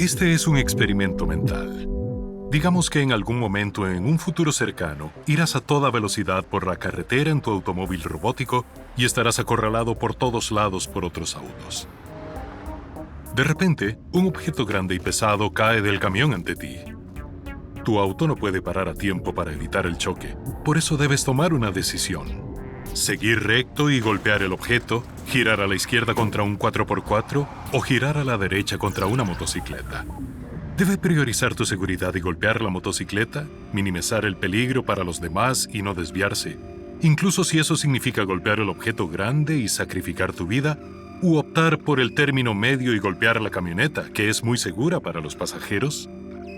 Este es un experimento mental. Digamos que en algún momento en un futuro cercano irás a toda velocidad por la carretera en tu automóvil robótico y estarás acorralado por todos lados por otros autos. De repente, un objeto grande y pesado cae del camión ante ti. Tu auto no puede parar a tiempo para evitar el choque, por eso debes tomar una decisión. Seguir recto y golpear el objeto, girar a la izquierda contra un 4x4 o girar a la derecha contra una motocicleta. Debe priorizar tu seguridad y golpear la motocicleta, minimizar el peligro para los demás y no desviarse, incluso si eso significa golpear el objeto grande y sacrificar tu vida, u optar por el término medio y golpear la camioneta, que es muy segura para los pasajeros.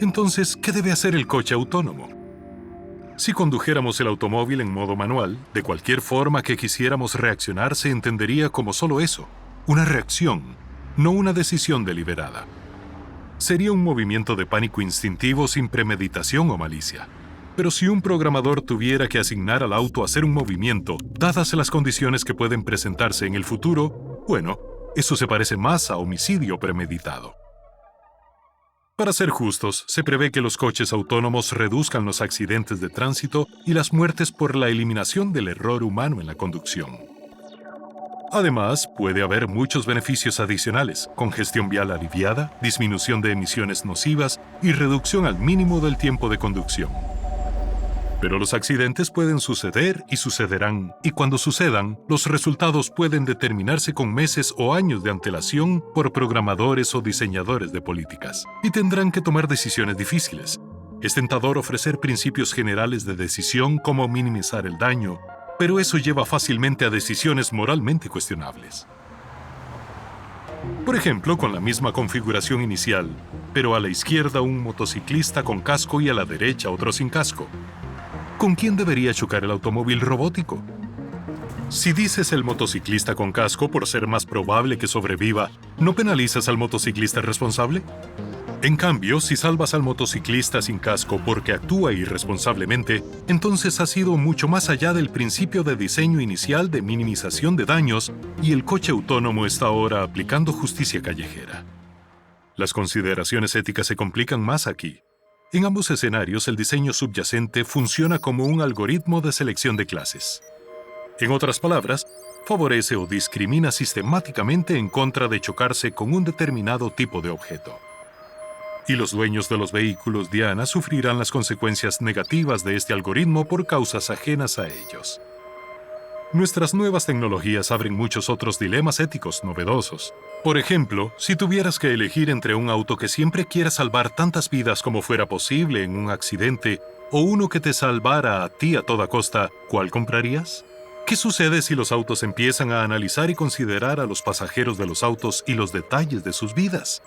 Entonces, ¿qué debe hacer el coche autónomo? Si condujéramos el automóvil en modo manual, de cualquier forma que quisiéramos reaccionar se entendería como solo eso, una reacción, no una decisión deliberada. Sería un movimiento de pánico instintivo sin premeditación o malicia. Pero si un programador tuviera que asignar al auto a hacer un movimiento, dadas las condiciones que pueden presentarse en el futuro, bueno, eso se parece más a homicidio premeditado. Para ser justos, se prevé que los coches autónomos reduzcan los accidentes de tránsito y las muertes por la eliminación del error humano en la conducción. Además, puede haber muchos beneficios adicionales: congestión vial aliviada, disminución de emisiones nocivas y reducción al mínimo del tiempo de conducción. Pero los accidentes pueden suceder y sucederán, y cuando sucedan, los resultados pueden determinarse con meses o años de antelación por programadores o diseñadores de políticas, y tendrán que tomar decisiones difíciles. Es tentador ofrecer principios generales de decisión como minimizar el daño, pero eso lleva fácilmente a decisiones moralmente cuestionables. Por ejemplo, con la misma configuración inicial, pero a la izquierda un motociclista con casco y a la derecha otro sin casco. ¿Con quién debería chocar el automóvil robótico? Si dices el motociclista con casco por ser más probable que sobreviva, ¿no penalizas al motociclista responsable? En cambio, si salvas al motociclista sin casco porque actúa irresponsablemente, entonces has ido mucho más allá del principio de diseño inicial de minimización de daños y el coche autónomo está ahora aplicando justicia callejera. Las consideraciones éticas se complican más aquí. En ambos escenarios, el diseño subyacente funciona como un algoritmo de selección de clases. En otras palabras, favorece o discrimina sistemáticamente en contra de chocarse con un determinado tipo de objeto. Y los dueños de los vehículos diana sufrirán las consecuencias negativas de este algoritmo por causas ajenas a ellos. Nuestras nuevas tecnologías abren muchos otros dilemas éticos novedosos. Por ejemplo, si tuvieras que elegir entre un auto que siempre quiera salvar tantas vidas como fuera posible en un accidente o uno que te salvara a ti a toda costa, ¿cuál comprarías? ¿Qué sucede si los autos empiezan a analizar y considerar a los pasajeros de los autos y los detalles de sus vidas?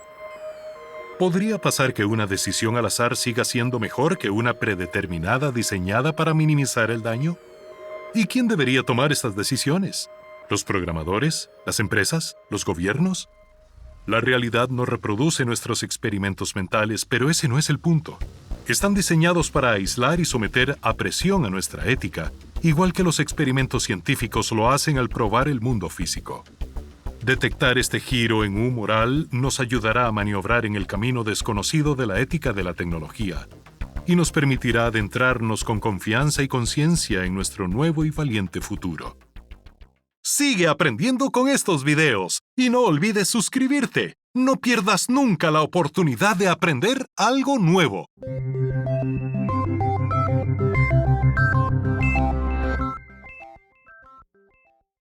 ¿Podría pasar que una decisión al azar siga siendo mejor que una predeterminada diseñada para minimizar el daño? ¿Y quién debería tomar estas decisiones? ¿Los programadores? ¿Las empresas? ¿Los gobiernos? La realidad no reproduce nuestros experimentos mentales, pero ese no es el punto. Están diseñados para aislar y someter a presión a nuestra ética, igual que los experimentos científicos lo hacen al probar el mundo físico. Detectar este giro en un moral nos ayudará a maniobrar en el camino desconocido de la ética de la tecnología y nos permitirá adentrarnos con confianza y conciencia en nuestro nuevo y valiente futuro. Sigue aprendiendo con estos videos y no olvides suscribirte. No pierdas nunca la oportunidad de aprender algo nuevo.